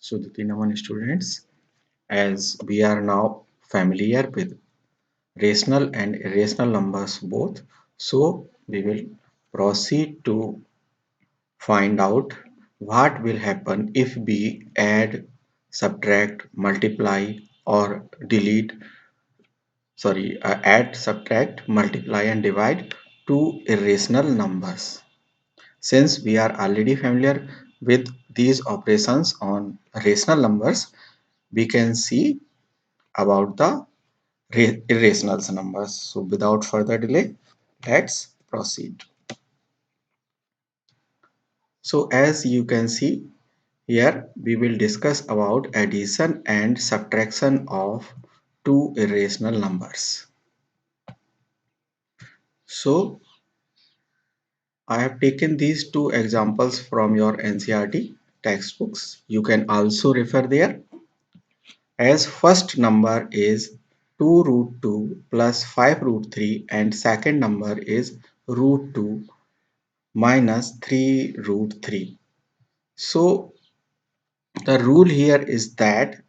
So, Naman students, as we are now familiar with rational and irrational numbers both, so we will proceed to find out what will happen if we add, subtract, multiply, or delete, add, subtract, multiply, and divide two irrational numbers. Since we are already familiar with these operations on rational numbers, we can see about the irrational numbers. So without further delay, let's proceed. So as you can see here, we will discuss about addition and subtraction of two irrational numbers. So I have taken these two examples from your NCERT textbooks. You can also refer there. As first number is 2 root 2 plus 5 root 3 and second number is root 2 minus 3 root 3. So the rule here is that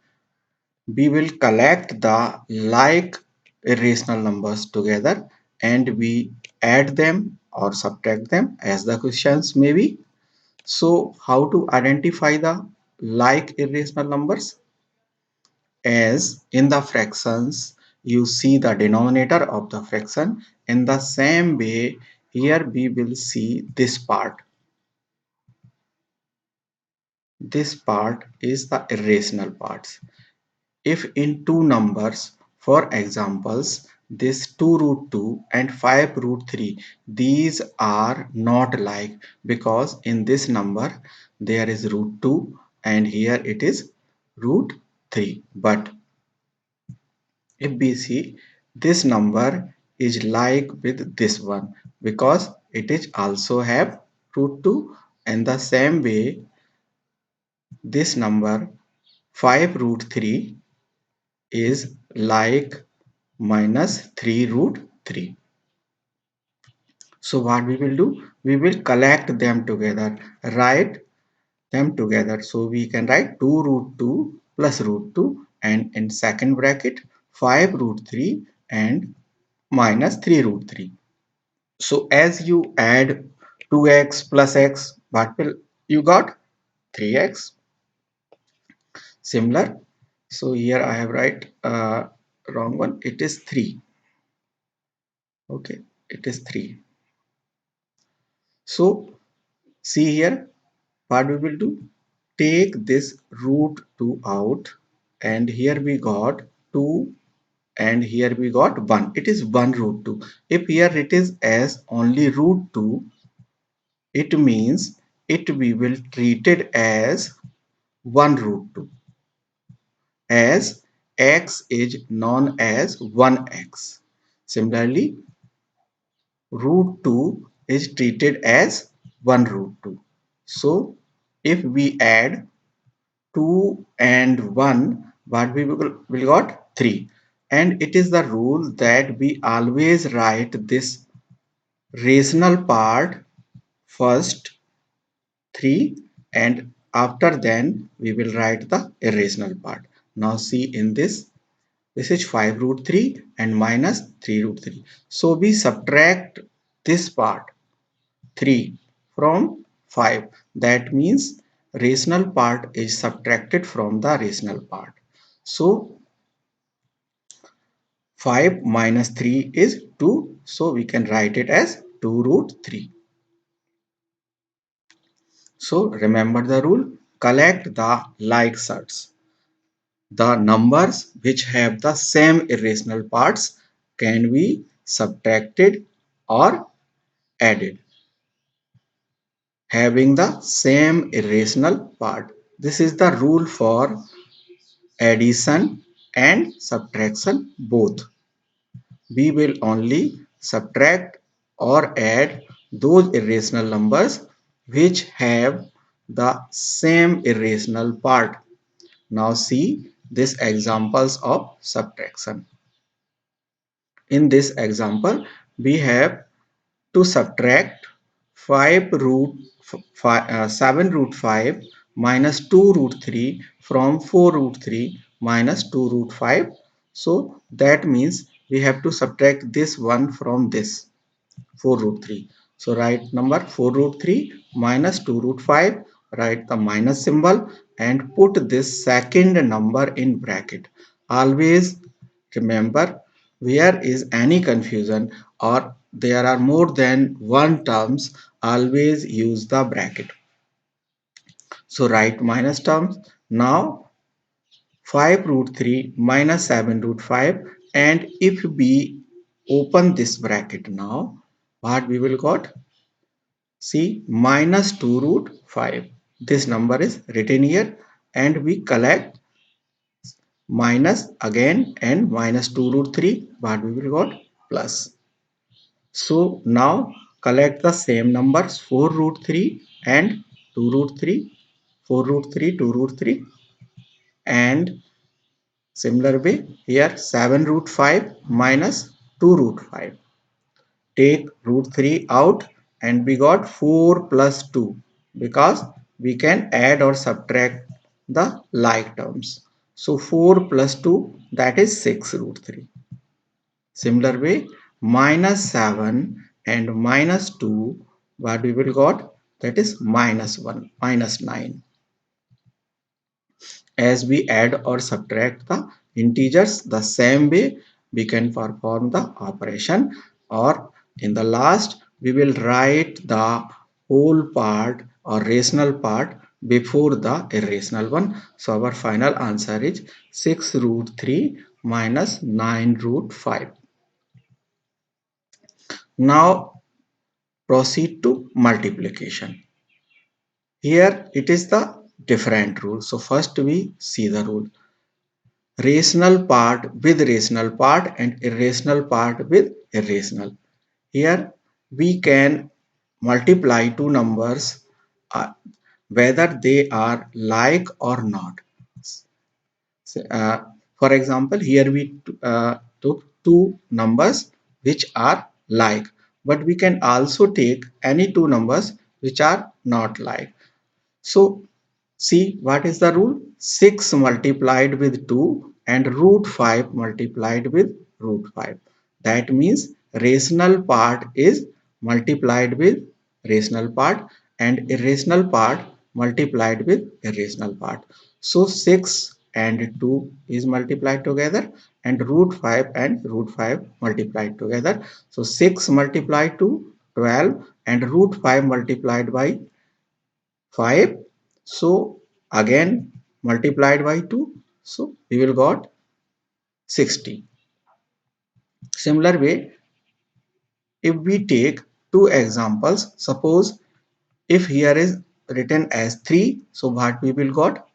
we will collect the like irrational numbers together and we add them or subtract them as the questions may be. So how to identify the like irrational numbers? As in the fractions you see the denominator of the fraction, in the same way here we will see this part. This part is the irrational parts. If in two numbers, for examples, this 2 root 2 and 5 root 3, these are not like, because in this number there is root 2 and here it is root 3. But if we see, this number is like with this one because it is also have root 2, and the same way this number 5 root 3 is like minus 3 root 3. So what we will do? We will collect them together, write them together. So we can write 2 root 2 plus root 2 and in second bracket 5 root 3 and minus 3 root 3. So as you add 2x plus x, what will you got? 3x. Similar. So here I have write wrong one. It is 3. Okay, it is 3. So see here what we will do. Take this root 2 out and here we got 2 and here we got 1. It is 1 root 2. If here it is as only root 2, it means it we will treat it as 1 root 2, as x is known as 1x. Similarly, root 2 is treated as 1 root 2. So if we add 2 and 1, what we will got 3. And it is the rule that we always write this rational part first 3 and after then we will write the irrational part. Now see in this is 5 root 3 and minus 3 root 3. So we subtract this part 3 from 5. That means rational part is subtracted from the rational part. So 5 minus 3 is 2. So we can write it as 2 root 3. So remember the rule, collect the like sets. The numbers which have the same irrational parts can be subtracted or added, having the same irrational part. This is the rule for addition and subtraction both. We will only subtract or add those irrational numbers which have the same irrational part. Now see these examples of subtraction. In this example, we have to subtract 7 root 5 minus 2 root 3 from 4 root 3 minus 2 root 5. So that means we have to subtract this one from this 4 root 3. So write number 4 root 3 minus 2 root 5. Write the minus symbol and put this second number in bracket. Always remember, where is any confusion or there are more than one terms, always use the bracket. So write minus terms. Now 5 root 3 minus 7 root 5, and if we open this bracket now, what we will got? See, minus 2 root 5. This number is written here, and we collect minus again and minus 2 root 3, what we will got? Plus. So now collect the same numbers 4 root 3 and 2 root 3, 4 root 3, 2 root 3, and similar way here 7 root 5 minus 2 root 5. Take root 3 out and we got 4 plus 2, because we can add or subtract the like terms. So 4 plus 2, that is 6 root 3. Similar way minus 7 and minus 2, what we will got? That is minus 1, minus 9. As we add or subtract the integers, the same way we can perform the operation, or in the last we will write the whole part or rational part before the irrational one. So our final answer is 6 root 3 minus 9 root 5. Now proceed to multiplication. Here it is the different rule. So first we see the rule. Rational part with rational part and irrational part with irrational. Here we can multiply two numbers uh, whether they are like or not. For example, here we took two numbers which are like, but we can also take any two numbers which are not like. So see what is the rule? 6 multiplied with 2 and root 5 multiplied with root 5. That means rational part is multiplied with rational part and irrational part multiplied with irrational part. So 6 and 2 is multiplied together and root 5 and root 5 multiplied together. So 6 multiplied to 12 and root 5 multiplied by 5. So again multiplied by 2. So we will got 60. Similar way, if we take two examples, suppose if here is written as 3, so what we will got?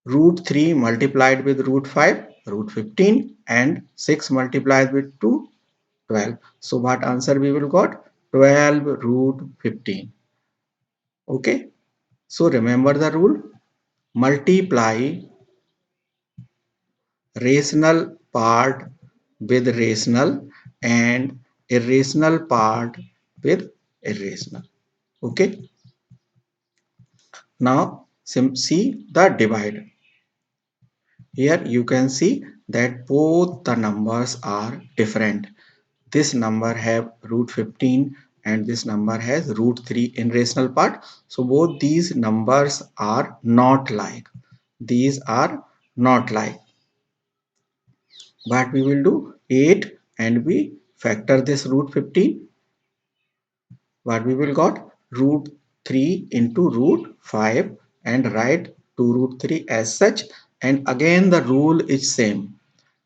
Root 3 multiplied with root 5, root 15, and 6 multiplied with 2, 12. So what answer we will got? 12 root 15. Okay. So remember the rule. Multiply rational part with rational and irrational part with irrational. Okay. Now see the divide. Here you can see that both the numbers are different. This number have root 15 and this number has root 3 in rational part. So both these numbers are not like. These are not like. What we will do? 8 and we factor this root 15. What we will got? Root 3 into root 5 and write 2 root 3 as such, and again the rule is same.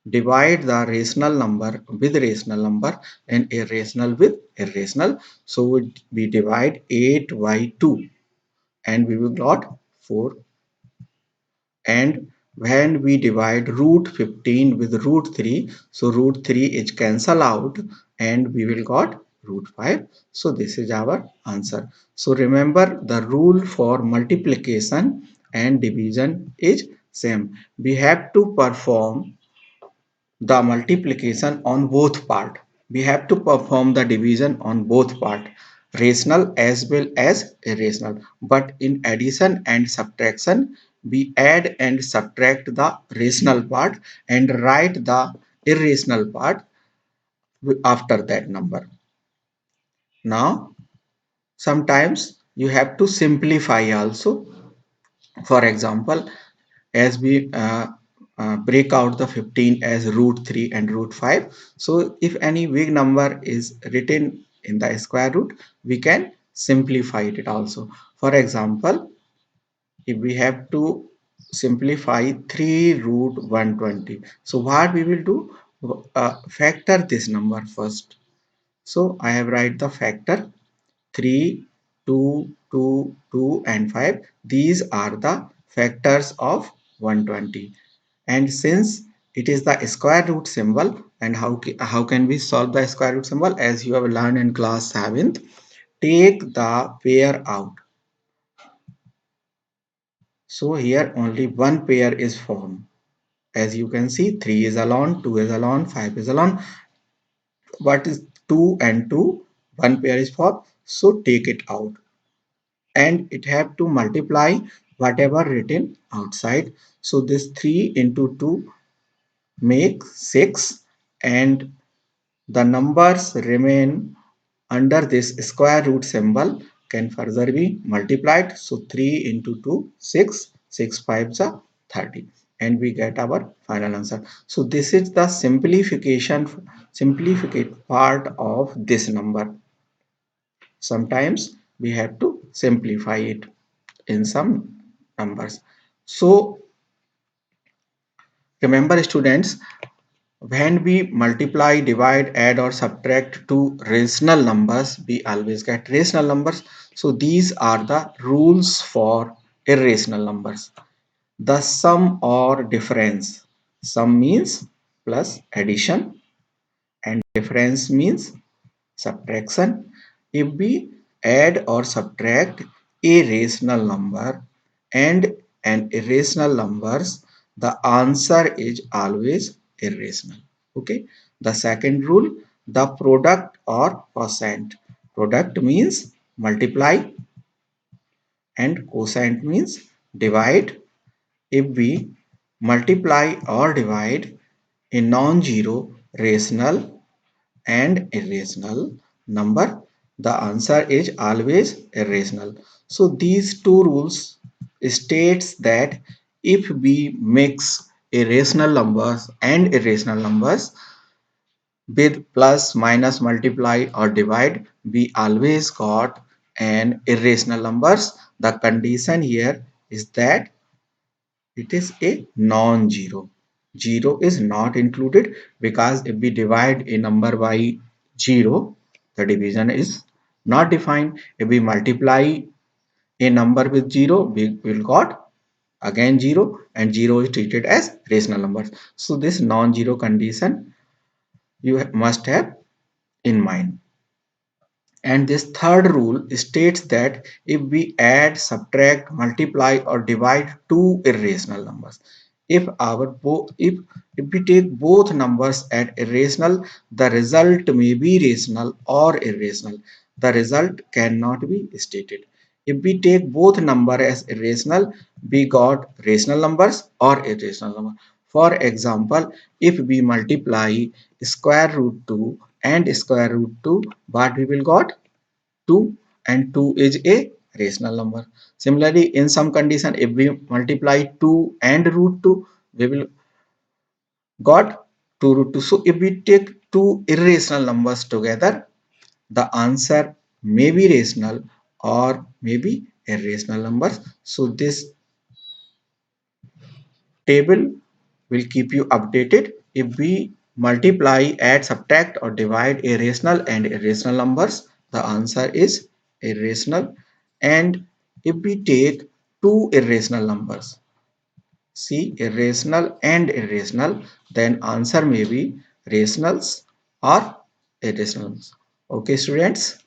Divide the rational number with rational number and irrational with irrational. So we divide 8 by 2 and we will got 4. And when we divide root 15 with root 3, so root 3 is cancel out and we will got root 5. So this is our answer. So remember the rule for multiplication and division is same. We have to perform the multiplication on both part. We have to perform the division on both part. rational as well as irrational. But in addition and subtraction, we add and subtract the rational part and write the irrational part after that number. Now, sometimes you have to simplify also. For example, as we break out the 15 as root 3 and root 5. So if any big number is written in the square root, we can simplify it also. For example, if we have to simplify 3 root 120, so what we will do, factor this number first. So I have write the factor 3, 2, 2, 2 and 5. These are the factors of 120. And since it is the square root symbol, and how can we solve the square root symbol? As you have learned in class 7th, take the pair out. So here only one pair is formed. As you can see, 3 is alone, 2 is alone, 5 is alone. What is 2 and 2? One pair is formed. So take it out. And it have to multiply whatever written outside. So this 3 into 2 make 6, and the numbers remain under this square root symbol can further be multiplied. So 3 into 2, 6, 6 5s are 30, and we get our final answer. So this is the simplificate part of this number. Sometimes we have to simplify it in some numbers. So remember students, when we multiply, divide, add or subtract two rational numbers, we always get rational numbers. So these are the rules for irrational numbers. The sum or difference. Sum means plus addition and difference means subtraction. If we add or subtract a rational number and an irrational numbers, the answer is always irrational. Okay. The second rule, the product or quotient. Product means multiply and quotient means divide. If we multiply or divide a non-zero rational and irrational number, the answer is always irrational. So these two rules states that if we mix irrational numbers and irrational numbers with plus, minus, multiply or divide, we always got an irrational numbers. The condition here is that it is a non-zero. Zero is not included because if we divide a number by 0, the division is not defined. If we multiply a number with 0, we will got again 0, and 0 is treated as rational numbers. So this non-zero condition you must have in mind. And this third rule states that if we add, subtract, multiply or divide two irrational numbers, if if we take both numbers as irrational, the result may be rational or irrational. The result cannot be stated. If we take both number as irrational, we got rational numbers or irrational number. For example, if we multiply square root 2 and square root 2, what we will got? 2, and 2 is a rational number. Similarly, in some condition, if we multiply 2 and root 2, we will got 2 root 2. So if we take two irrational numbers together, the answer may be rational or maybe irrational numbers. So this table will keep you updated. If we multiply, add, subtract or divide a rational and irrational numbers, the answer is irrational. And if we take two irrational numbers, see irrational and irrational, then answer may be rationals or irrationals. Okay students.